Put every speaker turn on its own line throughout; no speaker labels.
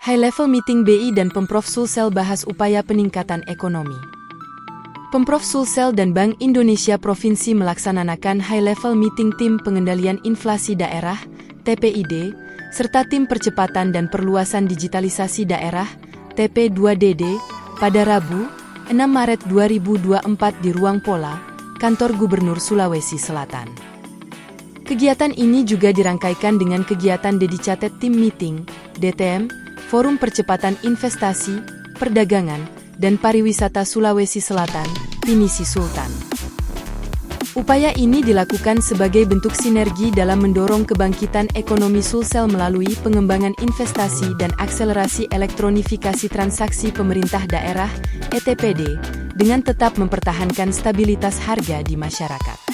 High Level Meeting BI dan Pemprov Sulsel bahas upaya peningkatan ekonomi. Pemprov Sulsel dan Bank Indonesia Provinsi melaksanakan High Level Meeting Tim Pengendalian Inflasi Daerah, TPID, serta Tim Percepatan dan Perluasan Digitalisasi Daerah, TP2DD, pada Rabu, 6 Maret 2024 di Ruang Pola, Kantor Gubernur Sulawesi Selatan. Kegiatan ini juga dirangkaikan dengan kegiatan Dedicated Team Meeting, DTM, Forum Percepatan Investasi, Perdagangan, dan Pariwisata Sulawesi Selatan, Pinisi Sultan. Upaya ini dilakukan sebagai bentuk sinergi dalam mendorong kebangkitan ekonomi Sulsel melalui pengembangan investasi dan akselerasi elektronifikasi transaksi pemerintah daerah, ETPD, dengan tetap mempertahankan stabilitas harga di masyarakat.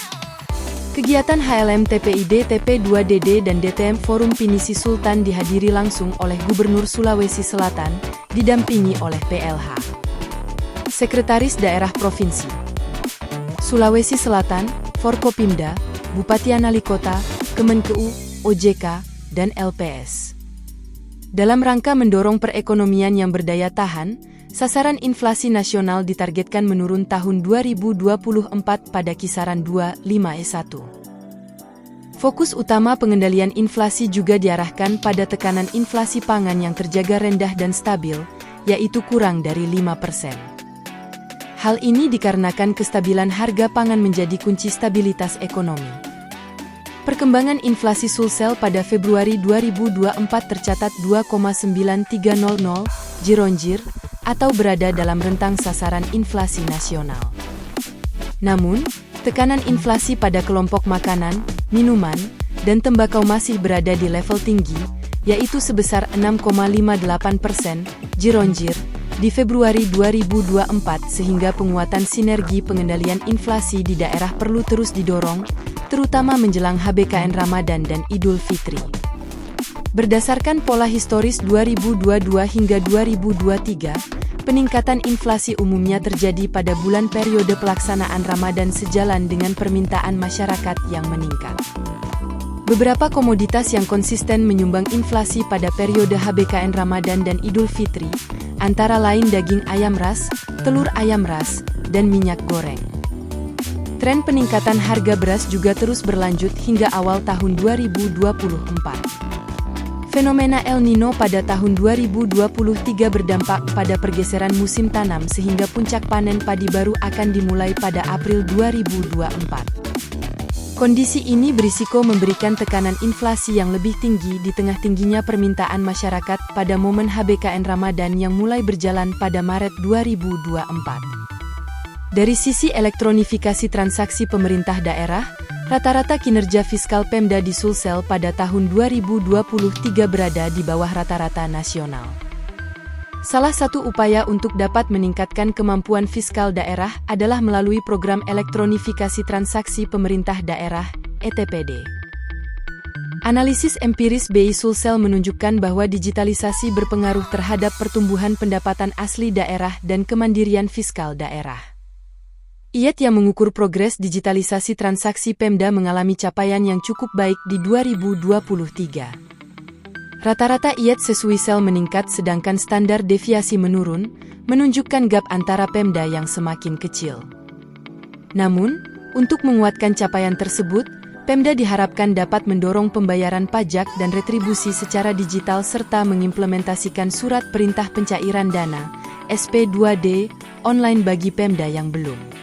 Kegiatan HLM TPID, TP2DD, dan DTM Forum Pinisi Sultan dihadiri langsung oleh Gubernur Sulawesi Selatan, didampingi oleh PLH. Sekretaris Daerah Provinsi Sulawesi Selatan, Forkopimda, Bupati Analikota, Kemenkeu, OJK, dan LPS. Dalam rangka mendorong perekonomian yang berdaya tahan, sasaran inflasi nasional ditargetkan menurun tahun 2024 pada kisaran 2,51. Fokus utama pengendalian inflasi juga diarahkan pada tekanan inflasi pangan yang terjaga rendah dan stabil, yaitu kurang dari 5%. Hal ini dikarenakan kestabilan harga pangan menjadi kunci stabilitas ekonomi. Perkembangan inflasi Sulsel pada Februari 2024 tercatat 2,9300 year-on-year, atau berada dalam rentang sasaran inflasi nasional. Namun, tekanan inflasi pada kelompok makanan, minuman, dan tembakau masih berada di level tinggi, yaitu sebesar 6,58% year-on-year di Februari 2024 sehingga penguatan sinergi pengendalian inflasi di daerah perlu terus didorong, terutama menjelang HBKN Ramadan dan Idul Fitri. Berdasarkan pola historis 2022 hingga 2023, peningkatan inflasi umumnya terjadi pada bulan periode pelaksanaan Ramadan sejalan dengan permintaan masyarakat yang meningkat. Beberapa komoditas yang konsisten menyumbang inflasi pada periode HBKN Ramadan dan Idul Fitri, antara lain daging ayam ras, telur ayam ras, dan minyak goreng. Tren peningkatan harga beras juga terus berlanjut hingga awal tahun 2024. Fenomena El Nino pada tahun 2023 berdampak pada pergeseran musim tanam sehingga puncak panen padi baru akan dimulai pada April 2024. Kondisi ini berisiko memberikan tekanan inflasi yang lebih tinggi di tengah tingginya permintaan masyarakat pada momen HBKN Ramadan yang mulai berjalan pada Maret 2024. Dari sisi elektronifikasi transaksi pemerintah daerah, rata-rata kinerja fiskal Pemda di Sulsel pada tahun 2023 berada di bawah rata-rata nasional. Salah satu upaya untuk dapat meningkatkan kemampuan fiskal daerah adalah melalui program elektronifikasi transaksi pemerintah daerah, ETPD. Analisis empiris BI Sulsel menunjukkan bahwa digitalisasi berpengaruh terhadap pertumbuhan pendapatan asli daerah dan kemandirian fiskal daerah. IET yang mengukur progres digitalisasi transaksi Pemda mengalami capaian yang cukup baik di 2023. Rata-rata IET sesuai meningkat sedangkan standar deviasi menurun, menunjukkan gap antara Pemda yang semakin kecil. Namun, untuk menguatkan capaian tersebut, Pemda diharapkan dapat mendorong pembayaran pajak dan retribusi secara digital serta mengimplementasikan surat perintah pencairan dana, SP2D, online bagi Pemda yang belum.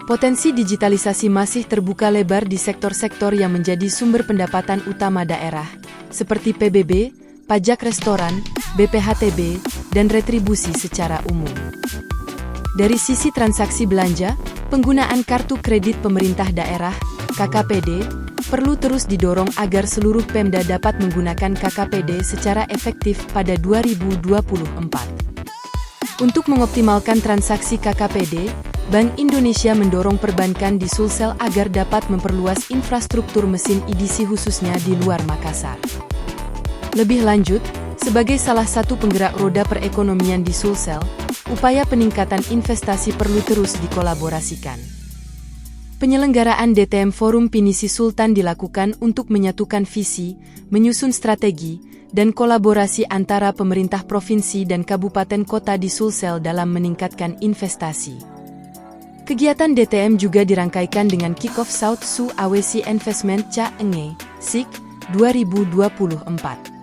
Potensi digitalisasi masih terbuka lebar di sektor-sektor yang menjadi sumber pendapatan utama daerah, seperti PBB, pajak restoran, BPHTB, dan retribusi secara umum. Dari sisi transaksi belanja, penggunaan kartu kredit pemerintah daerah, KKPD, perlu terus didorong agar seluruh Pemda dapat menggunakan KKPD secara efektif pada 2024. Untuk mengoptimalkan transaksi KKPD, Bank Indonesia mendorong perbankan di Sulsel agar dapat memperluas infrastruktur mesin EDC khususnya di luar Makassar. Lebih lanjut, sebagai salah satu penggerak roda perekonomian di Sulsel, upaya peningkatan investasi perlu terus dikolaborasikan. Penyelenggaraan DTM Forum Pinisi Sultan dilakukan untuk menyatukan visi, menyusun strategi, dan kolaborasi antara pemerintah provinsi dan kabupaten kota di Sulsel dalam meningkatkan investasi. Kegiatan DTM juga dirangkaikan dengan Kick-Off South Sulawesi Investment Ca-Enge, SIK, 2024.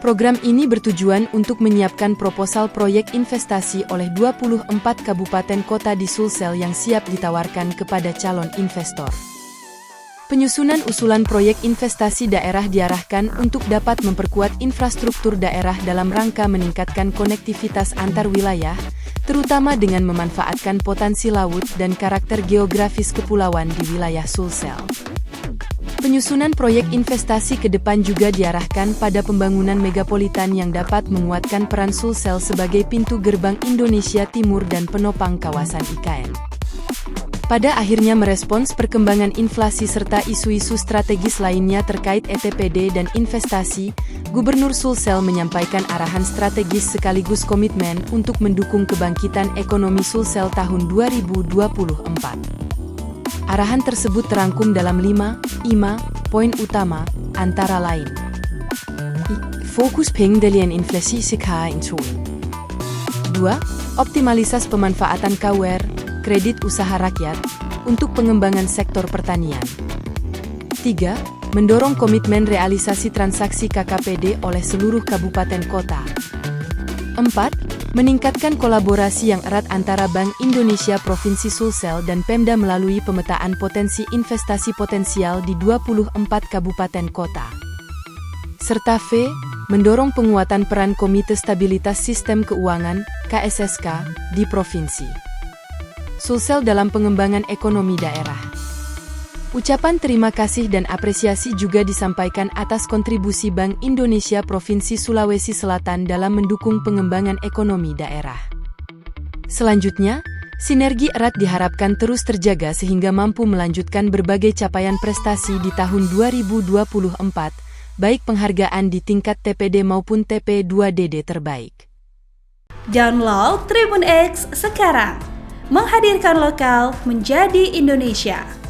Program ini bertujuan untuk menyiapkan proposal proyek investasi oleh 24 kabupaten kota di Sulsel yang siap ditawarkan kepada calon investor. Penyusunan usulan proyek investasi daerah diarahkan untuk dapat memperkuat infrastruktur daerah dalam rangka meningkatkan konektivitas antar wilayah, terutama dengan memanfaatkan potensi laut dan karakter geografis kepulauan di wilayah Sulsel. Penyusunan proyek investasi ke depan juga diarahkan pada pembangunan megapolitan yang dapat menguatkan peran Sulsel sebagai pintu gerbang Indonesia Timur dan penopang kawasan IKN. Pada akhirnya merespons perkembangan inflasi serta isu-isu strategis lainnya terkait ETPD dan investasi, Gubernur Sulsel menyampaikan arahan strategis sekaligus komitmen untuk mendukung kebangkitan ekonomi Sulsel tahun 2024. Arahan tersebut terangkum dalam 5 poin utama, antara lain. Fokus pengendalian inflasi secara intern. 2. Optimalisasi pemanfaatan KUR, kredit usaha rakyat, untuk pengembangan sektor pertanian. 3. Mendorong komitmen realisasi transaksi KKPD oleh seluruh kabupaten kota. 4. Meningkatkan kolaborasi yang erat antara Bank Indonesia Provinsi Sulsel dan Pemda melalui pemetaan potensi investasi potensial di 24 kabupaten kota. Serta V. Mendorong penguatan peran Komite Stabilitas Sistem Keuangan, KSSK, di Provinsi Sulsel dalam pengembangan ekonomi daerah. Ucapan terima kasih dan apresiasi juga disampaikan atas kontribusi Bank Indonesia Provinsi Sulawesi Selatan dalam mendukung pengembangan ekonomi daerah. Selanjutnya, sinergi erat diharapkan terus terjaga sehingga mampu melanjutkan berbagai capaian prestasi di tahun 2024, baik penghargaan di tingkat TPD maupun TP2DD terbaik.
Download Tribun X sekarang, menghadirkan lokal menjadi Indonesia.